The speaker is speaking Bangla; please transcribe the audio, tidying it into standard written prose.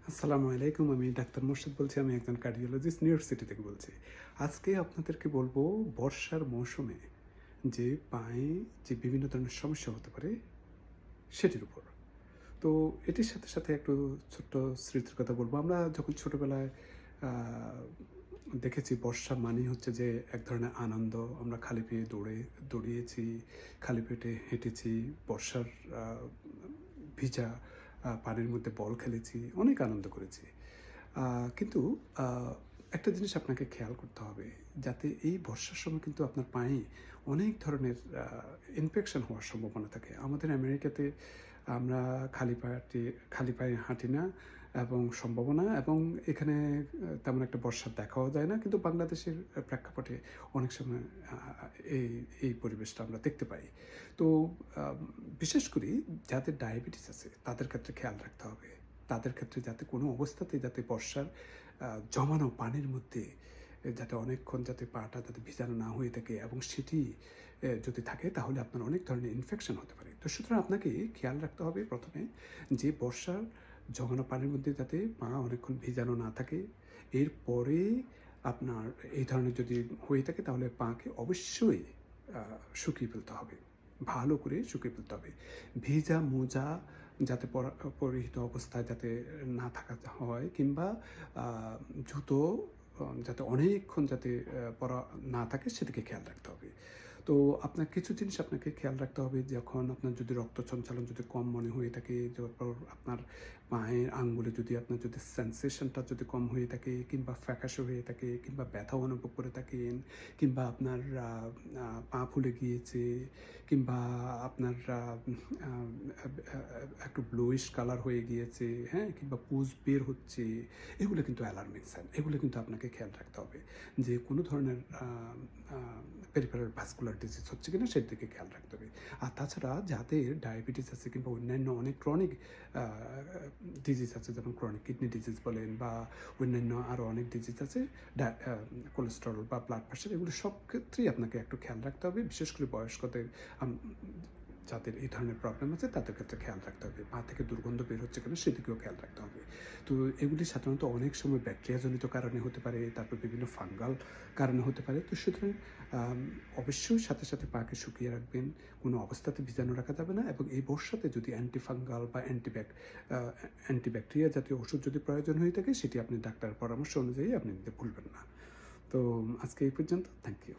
আসসালামু আলাইকুম। আমি ডাক্তার মোর্শেদ বলছি। আমি একজন কার্ডিওলজিস্ট নিউ ইয়র্ক সিটি থেকে বলছি। আজকে আপনাদেরকে বলবো বর্ষার মৌসুমে যে পায়ে যে বিভিন্ন ধরনের সমস্যা হতে পারে সেটির উপর। তো এটির সাথে, সাথে একটু ছোট্ট স্মৃতির কথা বলবো। আমরা যখন ছোটবেলায় আ দেখেছি বর্ষা মানেই হচ্ছে যে এক ধরনের আনন্দ। আমরা খালি পেয়ে দৌড়িয়েছি, খালি পেটে হেঁটেছি, বর্ষার আ ভিজা পানির মধ্যে বল খেলেছি, অনেক আনন্দ করেছি। আ কিন্তু আ একটা জিনিস আপনাকে খেয়াল করতে হবে, যাতে এই বর্ষার সময় কিন্তু আপনার পায়ে অনেক ধরনের ইনফেকশন হওয়ার সম্ভাবনা থাকে। আমাদের আমেরিকাতে আমরা খালি পায়ে হাঁটি না এবং সম্ভাবনা এবং এখানে তেমন একটা বর্ষা দেখাও যায় না। কিন্তু বাংলাদেশের প্রেক্ষাপটে অনেক সময় আ এই এই পরিবেশটা আমরা দেখতে পাই। তো আম বিশেষ করে যাদের ডায়াবেটিস আছে তাদের ক্ষেত্রে খেয়াল রাখতে হবে। তাদের ক্ষেত্রে যাতে কোনো অবস্থাতেই যাতে বর্ষার জমানো পানির মধ্যে যাতে অনেকক্ষণ যাতে পাটা যাতে ভিজানো না হয়ে থাকে এবং সেটি যদি থাকে তাহলে আপনার অনেক ধরনের ইনফেকশন হতে পারে। তো সুতরাং আপনাকে খেয়াল রাখতে হবে ১ম এ যে বর্ষার জমানো পানির মধ্যে যাতে পা অনেকক্ষণ ভিজানো না থাকে। এরপরে আপনার এই ধরনের যদি হয়ে থাকে তাহলে পাকে অবশ্যই আ শুকিয়ে ফেলতে হবে। ভালো করে শুকিয়ে ফেলতে হবে। ভিজা মোজা যাতে পরিহিত অবস্থায় যাতে না থাকা হয় কিংবা আ জুতো যাতে অনেকক্ষণ যাতে পরা না থাকে সেদিকে খেয়াল রাখতে হবে। তো আপনার কিছু জিনিস আপনাকে খেয়াল রাখতে হবে যখন আপনার যদি রক্ত সঞ্চালন যদি কম মনে হয়ে থাকে, তারপর আপনার পায়ের আঙ্গুলে যদি আপনার যদি সেন্সেশনটা যদি কম হয়ে থাকে কিংবা ফ্যাকাশে হয়ে থাকে কিংবা ব্যথা অনুভব করে থাকেন কিংবা আপনার পা ফুলে গিয়েছে কিংবা আপনার আ আ একটু ব্লুইশ কালার হয়ে গিয়েছে, হ্যাঁ? কিংবা পুজ বের হচ্ছে, এগুলো কিন্তু অ্যালার্মিং সাইন। এগুলো কিন্তু আপনাকে খেয়াল রাখতে হবে যে কোনো ধরনের আ আ পেরিফেরাল ভাস্কুলার ডিজিজ হচ্ছে কিনা সেদিকে খেয়াল রাখতে হবে। আর তাছাড়া যাদের ডায়াবেটিস আছে কিংবা অন্যান্য অনেক ক্রনিক আ ডিজিজ আছে যেমন ক্রনিক কিডনি ডিজিজ বলেন বা অন্যান্য আরও অনেক ডিজিজ আছে ডা আ কোলেস্টেরল বা ব্লাড প্রেশার এগুলো সব ক্ষেত্রেই আপনাকে একটু খেয়াল রাখতে হবে। বিশেষ করে বয়স্কদের আম যাদের এই ধরনের প্রবলেম আছে তাদের ক্ষেত্রে খেয়াল রাখতে হবে। পা থেকে দুর্গন্ধ বের হচ্ছে কিনা সেদিকেও খেয়াল রাখতে হবে। তো এগুলি সাধারণত অনেক সময় ব্যাকটেরিয়াজনিত কারণে হতে পারে, তারপর বিভিন্ন ফাঙ্গাল কারণে হতে পারে। তো সুতরাং আম অবশ্যই সাথে, সাথে পাকে শুকিয়ে রাখবেন। কোনো অবস্থাতে ভিজানো রাখা যাবে না এবং এই বর্ষাতে যদি অ্যান্টি-ফাঙ্গাল বা অ্যান্টিব্যাকটেরিয়া জাতীয় ওষুধ যদি প্রয়োজন হয়ে থাকে সেটি আপনি ডাক্তারের পরামর্শ অনুযায়ী আপনি নিতে ভুলবেন না। তো আজকে এই পর্যন্ত। Thank you.